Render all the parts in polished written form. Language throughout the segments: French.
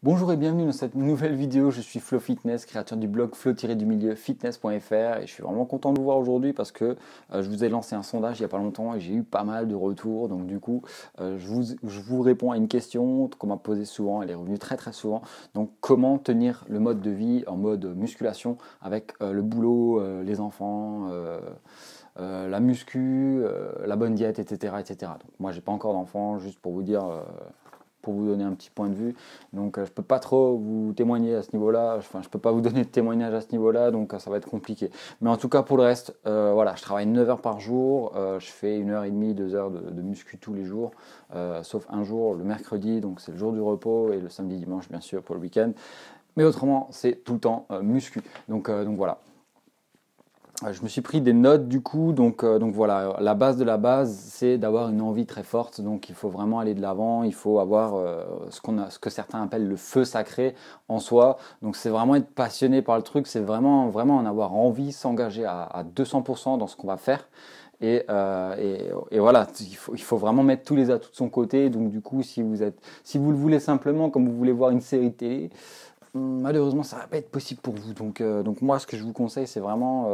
Bonjour et bienvenue dans cette nouvelle vidéo, je suis Flo Fitness, créateur du blog flow-du-milieu fitness.fr et je suis vraiment content de vous voir aujourd'hui parce que je vous ai lancé un sondage il n'y a pas longtemps et j'ai eu pas mal de retours, donc du coup je vous réponds à une question qu'on m'a posée souvent, elle est revenue très très souvent, donc comment tenir le mode de vie en mode musculation avec le boulot, les enfants, la muscu, la bonne diète, etc. etc. Donc moi j'ai pas encore d'enfants, juste pour vous dire... pour vous donner un petit point de vue. Donc je peux pas trop vous témoigner à ce niveau-là, enfin je peux pas vous donner de témoignage à ce niveau-là, donc ça va être compliqué. Mais en tout cas pour le reste, voilà, je travaille 9 heures par jour, je fais 1 h 30, 2 heures de muscu tous les jours, sauf un jour, le mercredi, donc c'est le jour du repos, et le samedi, dimanche bien sûr pour le week-end. Mais autrement, c'est tout le temps muscu. Donc voilà. Je me suis pris des notes du coup, donc voilà, la base de la base, c'est d'avoir une envie très forte, donc il faut vraiment aller de l'avant, il faut avoir ce que certains appellent le feu sacré en soi, donc c'est vraiment être passionné par le truc, c'est vraiment en avoir envie, s'engager à 200% dans ce qu'on va faire, et voilà, il faut vraiment mettre tous les atouts de son côté, donc du coup, si vous le voulez simplement, comme vous voulez voir une série télé, malheureusement, ça va pas être possible pour vous. Donc moi, ce que je vous conseille, c'est vraiment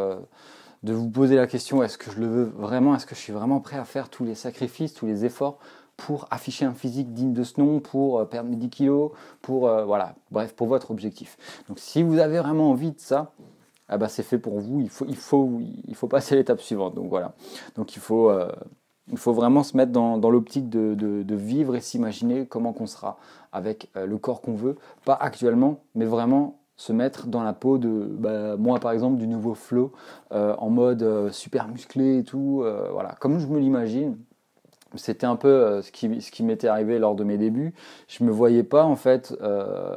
de vous poser la question, est-ce que je le veux vraiment? Est-ce que je suis vraiment prêt à faire tous les sacrifices, tous les efforts pour afficher un physique digne de ce nom, pour perdre mes 10 kilos, pour, voilà, bref, pour votre objectif. Donc si vous avez vraiment envie de ça, ah bah, c'est fait pour vous, il faut passer à l'étape suivante. Donc voilà. Donc il faut vraiment se mettre dans l'optique de vivre et s'imaginer comment qu'on sera avec le corps qu'on veut, pas actuellement, mais vraiment se mettre dans la peau de moi par exemple du nouveau Flo, en mode super musclé et tout, voilà, comme je me l'imagine. C'était un peu ce qui m'était arrivé lors de mes débuts. Je me voyais pas en fait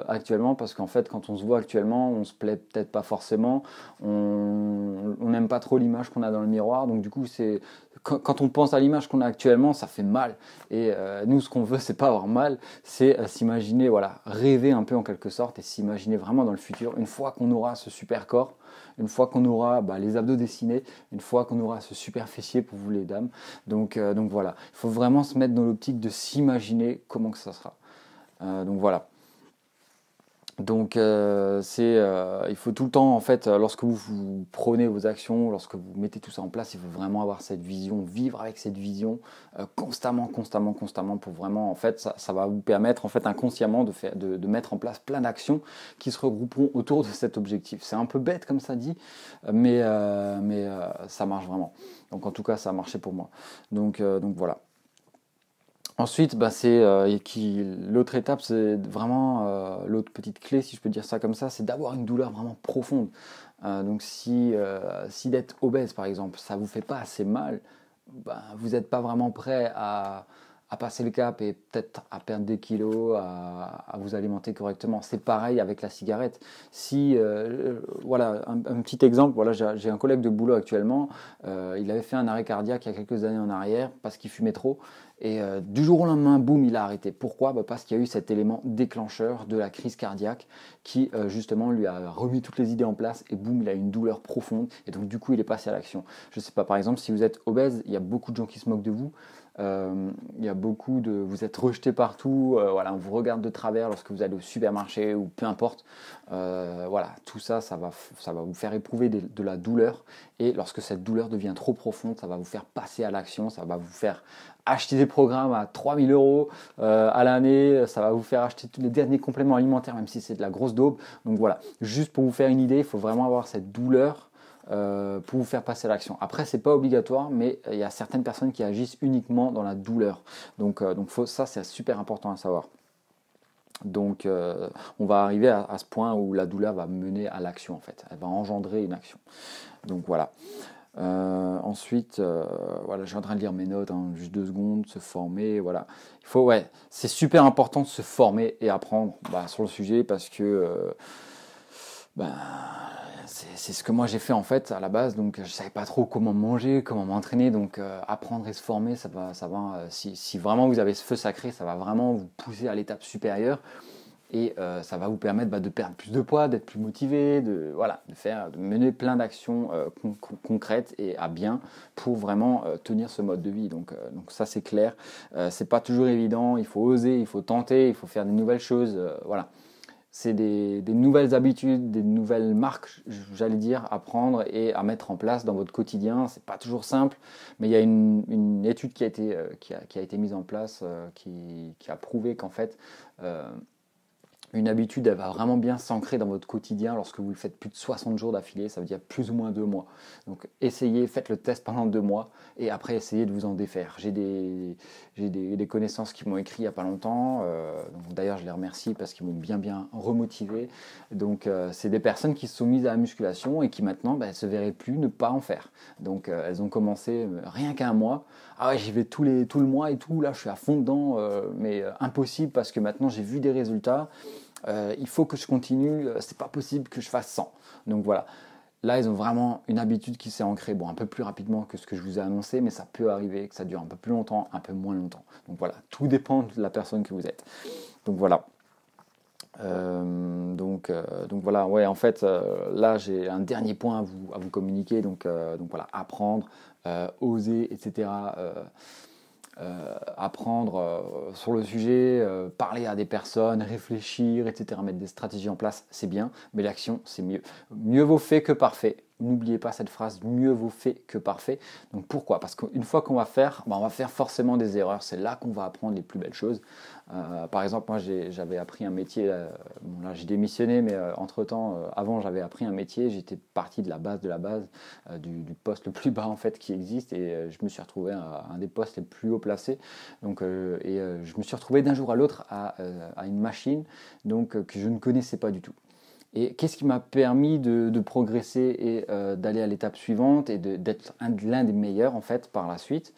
actuellement, parce qu'en fait quand on se voit actuellement, on se plaît peut-être pas forcément, on n'aime pas trop l'image qu'on a dans le miroir, donc du coup c'est quand on pense à l'image qu'on a actuellement, ça fait mal. Et nous, ce qu'on veut, c'est pas avoir mal, c'est s'imaginer, voilà, rêver un peu en quelque sorte et s'imaginer vraiment dans le futur, une fois qu'on aura ce super corps, une fois qu'on aura les abdos dessinés, une fois qu'on aura ce super fessier pour vous les dames. Donc voilà, il faut vraiment se mettre dans l'optique de s'imaginer comment que ça sera. Donc voilà. Donc il faut tout le temps, en fait, lorsque vous prenez vos actions, lorsque vous mettez tout ça en place, il faut vraiment avoir cette vision, vivre avec cette vision constamment pour vraiment, en fait, ça va vous permettre, en fait, inconsciemment de mettre en place plein d'actions qui se regrouperont autour de cet objectif. C'est un peu bête comme ça dit, mais ça marche vraiment. Donc en tout cas, ça a marché pour moi. Donc voilà. Ensuite, l'autre étape, c'est vraiment l'autre petite clé, si je peux dire ça comme ça, c'est d'avoir une douleur vraiment profonde. Donc si d'être obèse, par exemple, ça vous fait pas assez mal, vous n'êtes pas vraiment prêt à passer le cap et peut-être à perdre des kilos, à vous alimenter correctement. C'est pareil avec la cigarette. Si, voilà, un petit exemple, voilà, j'ai un collègue de boulot actuellement, il avait fait un arrêt cardiaque il y a quelques années en arrière parce qu'il fumait trop. Et du jour au lendemain, boum, il a arrêté. Pourquoi? Parce qu'il y a eu cet élément déclencheur de la crise cardiaque qui justement lui a remis toutes les idées en place et boum, il a eu une douleur profonde et donc du coup il est passé à l'action. Je ne sais pas, par exemple, si vous êtes obèse, il y a beaucoup de gens qui se moquent de vous. Il y a beaucoup de... Vous êtes rejeté partout, voilà, on vous regarde de travers lorsque vous allez au supermarché ou peu importe. Voilà, tout ça, ça va vous faire éprouver de la douleur. Et lorsque cette douleur devient trop profonde, ça va vous faire passer à l'action, ça va vous faire acheter des programmes à 3000 euros à l'année, ça va vous faire acheter tous les derniers compléments alimentaires, même si c'est de la grosse daube. Donc voilà, juste pour vous faire une idée, il faut vraiment avoir cette douleur pour vous faire passer à l'action. Après, c'est pas obligatoire, mais il y a certaines personnes qui agissent uniquement dans la douleur. Donc ça, c'est super important à savoir. Donc on va arriver à ce point où la douleur va mener à l'action en fait. Elle va engendrer une action. Donc voilà. Ensuite, voilà, je suis en train de lire mes notes, hein, juste 2 secondes, se former, voilà. C'est super important de se former et apprendre sur le sujet parce que ben, c'est ce que moi j'ai fait en fait à la base, donc je savais pas trop comment manger, comment m'entraîner, donc apprendre et se former, si vraiment vous avez ce feu sacré, ça va vraiment vous pousser à l'étape supérieure et ça va vous permettre de perdre plus de poids, d'être plus motivé, de mener plein d'actions concrètes et à bien pour vraiment tenir ce mode de vie. Donc ça c'est clair, c'est pas toujours évident, il faut oser, il faut tenter, il faut faire de nouvelles choses, voilà. c'est des nouvelles habitudes, des nouvelles marques, j'allais dire, à prendre et à mettre en place dans votre quotidien. C'est pas toujours simple, mais il y a une étude qui a été mise en place qui a prouvé qu'en fait, une habitude, elle va vraiment bien s'ancrer dans votre quotidien lorsque vous le faites plus de 60 jours d'affilée, ça veut dire plus ou moins 2 mois. Donc essayez, faites le test pendant 2 mois et après essayez de vous en défaire. J'ai des connaissances qui m'ont écrit il n'y a pas longtemps, d'ailleurs je les remercie parce qu'ils m'ont bien remotivé. Donc c'est des personnes qui se sont mises à la musculation et qui maintenant elles ne se verraient plus ne pas en faire. Donc elles ont commencé rien qu'un mois. Ah ouais, j'y vais tout le mois et tout, là je suis à fond dedans, mais impossible parce que maintenant j'ai vu des résultats. Il faut que je continue, c'est pas possible que je fasse 100. Donc voilà, là ils ont vraiment une habitude qui s'est ancrée, bon un peu plus rapidement que ce que je vous ai annoncé, mais ça peut arriver que ça dure un peu plus longtemps, un peu moins longtemps. Donc voilà, tout dépend de la personne que vous êtes. Donc voilà. Donc voilà, ouais, en fait, là j'ai un dernier point à vous communiquer. Donc voilà, apprendre, oser, etc. Apprendre sur le sujet, parler à des personnes, réfléchir, etc. Mettre des stratégies en place, c'est bien, mais l'action, c'est mieux. Mieux vaut fait que parfait. N'oubliez pas cette phrase, mieux vaut fait que parfait. Donc pourquoi? Parce qu'une fois qu'on va faire, on va faire forcément des erreurs. C'est là qu'on va apprendre les plus belles choses. Par exemple, moi j'avais appris un métier, bon, là j'ai démissionné, mais entre-temps, avant j'avais appris un métier, j'étais parti de la base, du poste le plus bas en fait qui existe, et je me suis retrouvé à un des postes les plus haut placés. Donc, je me suis retrouvé d'un jour à l'autre à une machine que je ne connaissais pas du tout. Et qu'est-ce qui m'a permis de progresser et d'aller à l'étape suivante et d'être l'un des meilleurs en fait par la suite?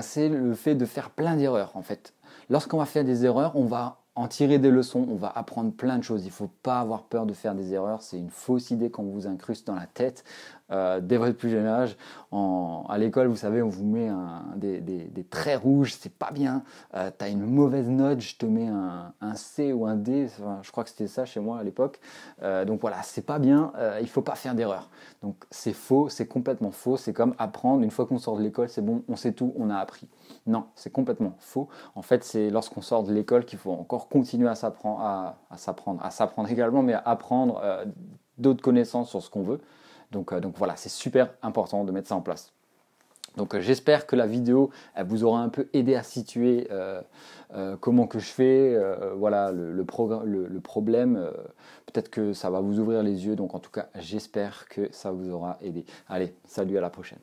C'est le fait de faire plein d'erreurs en fait. Lorsqu'on va faire des erreurs, on va en tirer des leçons, on va apprendre plein de choses. Il ne faut pas avoir peur de faire des erreurs, c'est une fausse idée qu'on vous incruste dans la tête dès votre plus jeune âge. À l'école, vous savez, on vous met des traits rouges, c'est pas bien. Tu as une mauvaise note, je te mets un C ou un D, enfin, je crois que c'était ça chez moi à l'époque. Donc voilà, c'est pas bien, il ne faut pas faire d'erreurs. Donc c'est faux, c'est complètement faux. C'est comme apprendre, une fois qu'on sort de l'école, c'est bon, on sait tout, on a appris. Non, c'est complètement faux. En fait, c'est lorsqu'on sort de l'école qu'il faut encore continuer à s'apprendre également, mais à apprendre d'autres connaissances sur ce qu'on veut. Donc voilà, c'est super important de mettre ça en place. Donc j'espère que la vidéo elle vous aura un peu aidé à situer comment que je fais, voilà le problème. Peut-être que ça va vous ouvrir les yeux. Donc en tout cas, j'espère que ça vous aura aidé. Allez, salut, à la prochaine.